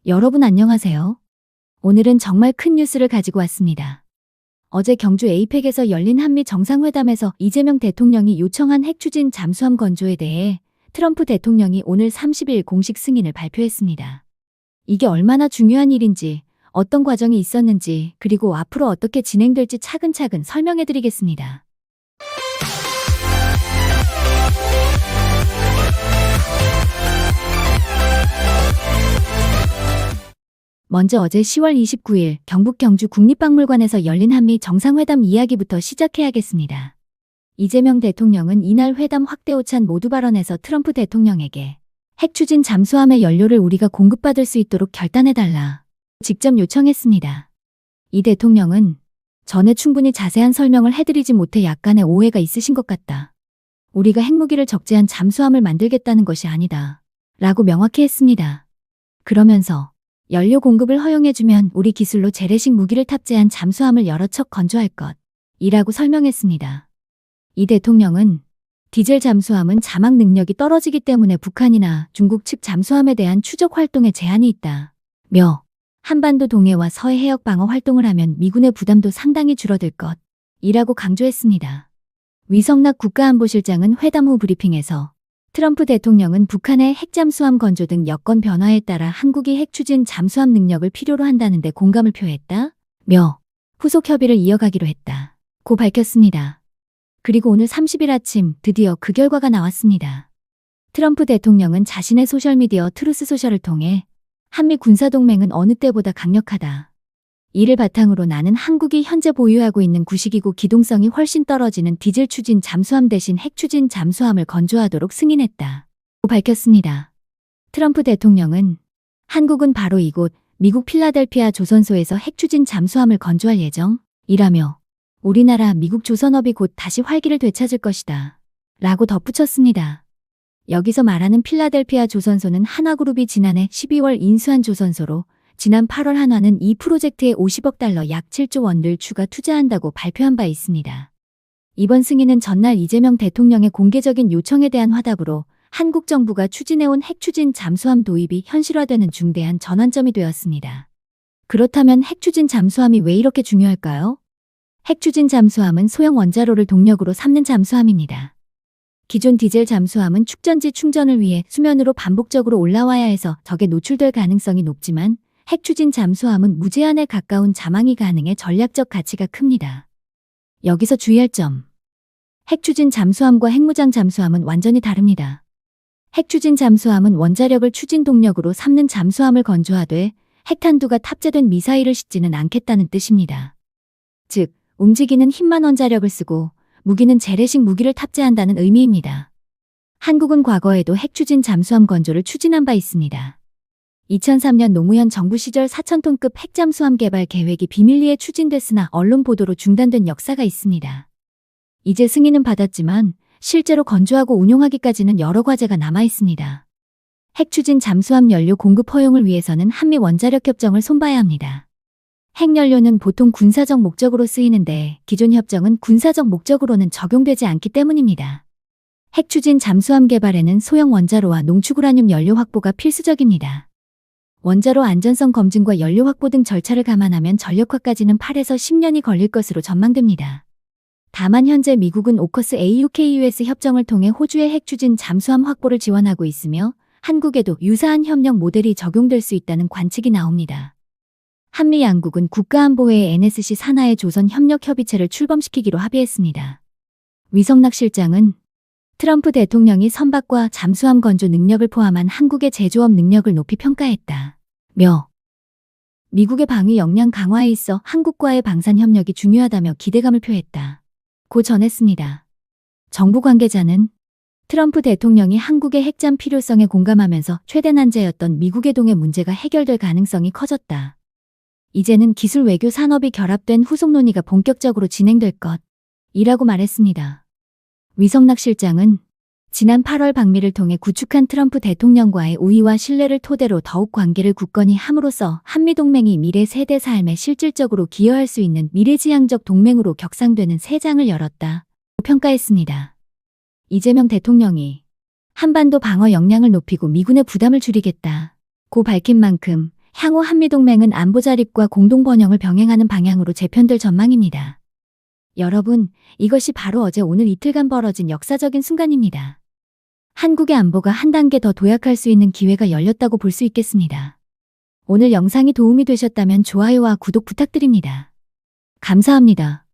여러분 안녕하세요. 오늘은 정말 큰 뉴스를 가지고 왔습니다. 어제 경주 에이펙에서 열린 한미 정상회담에서 이재명 대통령이 요청한 핵추진 잠수함 건조에 대해 트럼프 대통령이 오늘 30일 공식 승인을 발표했습니다. 이게 얼마나 중요한 일인지, 어떤 과정이 있었는지, 그리고 앞으로 어떻게 진행될지 차근차근 설명해드리겠습니다. 먼저 어제 10월 29일 경북 경주 국립박물관에서 열린 한미 정상회담 이야기부터 시작해야겠습니다. 이재명 대통령은 이날 회담 확대 오찬 모두 발언에서 트럼프 대통령에게 핵추진 잠수함의 연료를 우리가 공급받을 수 있도록 결단해달라 직접 요청했습니다. 이 대통령은 전에 충분히 자세한 설명을 해드리지 못해 약간의 오해가 있으신 것 같다. 우리가 핵무기를 적재한 잠수함을 만들겠다는 것이 아니다. 라고 명확히 했습니다. 그러면서 연료 공급을 허용해주면 우리 기술로 재래식 무기를 탑재한 잠수함을 여러 척 건조할 것 이라고 설명했습니다. 이 대통령은 디젤 잠수함은 자막 능력이 떨어지기 때문에 북한이나 중국 측 잠수함에 대한 추적 활동에 제한이 있다. 며 한반도 동해와 서해 해역 방어 활동을 하면 미군의 부담도 상당히 줄어들 것 이라고 강조했습니다. 위성락 국가안보실장은 회담 후 브리핑에서 트럼프 대통령은 북한의 핵잠수함 건조 등 여건 변화에 따라 한국이 핵추진 잠수함 능력을 필요로 한다는 데 공감을 표했다. 며 후속 협의를 이어가기로 했다. 고 밝혔습니다. 그리고 오늘 30일 아침 드디어 그 결과가 나왔습니다. 트럼프 대통령은 자신의 소셜미디어 트루스 소셜을 통해 한미 군사동맹은 어느 때보다 강력하다. 이를 바탕으로 나는 한국이 현재 보유하고 있는 구식이고 기동성이 훨씬 떨어지는 디젤 추진 잠수함 대신 핵 추진 잠수함을 건조하도록 승인했다. 고 밝혔습니다. 트럼프 대통령은 한국은 바로 이곳 미국 필라델피아 조선소에서 핵 추진 잠수함을 건조할 예정이라며 우리나라 미국 조선업이 곧 다시 활기를 되찾을 것이다. 라고 덧붙였습니다. 여기서 말하는 필라델피아 조선소는 한화그룹이 지난해 12월 인수한 조선소로 지난 8월 한화는 이 프로젝트에 50억 달러 약 7조 원을 추가 투자한다고 발표한 바 있습니다. 이번 승인은 전날 이재명 대통령의 공개적인 요청에 대한 화답으로 한국 정부가 추진해온 핵추진 잠수함 도입이 현실화되는 중대한 전환점이 되었습니다. 그렇다면 핵추진 잠수함이 왜 이렇게 중요할까요? 핵추진 잠수함은 소형 원자로를 동력으로 삼는 잠수함입니다. 기존 디젤 잠수함은 축전지 충전을 위해 수면으로 반복적으로 올라와야 해서 적에 노출될 가능성이 높지만 핵추진 잠수함은 무제한에 가까운 자망이 가능해 전략적 가치가 큽니다. 여기서 주의할 점. 핵추진 잠수함과 핵무장 잠수함은 완전히 다릅니다. 핵추진 잠수함은 원자력을 추진 동력으로 삼는 잠수함을 건조하되 핵탄두가 탑재된 미사일을 싣지는 않겠다는 뜻입니다. 즉, 움직이는 힘만 원자력을 쓰고 무기는 재래식 무기를 탑재한다는 의미입니다. 한국은 과거에도 핵추진 잠수함 건조를 추진한 바 있습니다. 2003년 노무현 정부 시절 4,000톤급 핵잠수함 개발 계획이 비밀리에 추진됐으나 언론 보도로 중단된 역사가 있습니다. 이제 승인은 받았지만 실제로 건조하고 운용하기까지는 여러 과제가 남아 있습니다. 핵추진 잠수함 연료 공급 허용을 위해서는 한미 원자력 협정을 손봐야 합니다. 핵연료는 보통 군사적 목적으로 쓰이는데 기존 협정은 군사적 목적으로는 적용되지 않기 때문입니다. 핵추진 잠수함 개발에는 소형 원자로와 농축우라늄 연료 확보가 필수적입니다. 원자로 안전성 검증과 연료 확보 등 절차를 감안하면 전력화까지는 8에서 10년이 걸릴 것으로 전망됩니다. 다만 현재 미국은 오커스 AUKUS 협정을 통해 호주의 핵추진 잠수함 확보를 지원하고 있으며 한국에도 유사한 협력 모델이 적용될 수 있다는 관측이 나옵니다. 한미 양국은 국가안보회의 NSC 산하의 조선 협력 협의체를 출범시키기로 합의했습니다. 위성락 실장은 트럼프 대통령이 선박과 잠수함 건조 능력을 포함한 한국의 제조업 능력을 높이 평가했다. 며 미국의 방위 역량 강화에 있어 한국과의 방산 협력이 중요하다며 기대감을 표했다. 고 전했습니다. 정부 관계자는 트럼프 대통령이 한국의 핵잠 필요성에 공감하면서 최대 난제였던 미국의 동해 문제가 해결될 가능성이 커졌다. 이제는 기술 외교 산업이 결합된 후속 논의가 본격적으로 진행될 것이라고 말했습니다. 위성락 실장은 지난 8월 방미를 통해 구축한 트럼프 대통령과의 우위와 신뢰를 토대로 더욱 관계를 굳건히 함으로써 한미동맹이 미래 세대 삶에 실질적으로 기여할 수 있는 미래지향적 동맹으로 격상되는 새 장을 열었다. 평가했습니다. 이재명 대통령이 한반도 방어 역량을 높이고 미군의 부담을 줄이겠다. 고 밝힌 만큼 향후 한미동맹은 안보 자립과 공동 번영을 병행하는 방향으로 재편될 전망입니다. 여러분, 이것이 바로 어제 오늘 이틀간 벌어진 역사적인 순간입니다. 한국의 안보가 한 단계 더 도약할 수 있는 기회가 열렸다고 볼 수 있겠습니다. 오늘 영상이 도움이 되셨다면 좋아요와 구독 부탁드립니다. 감사합니다.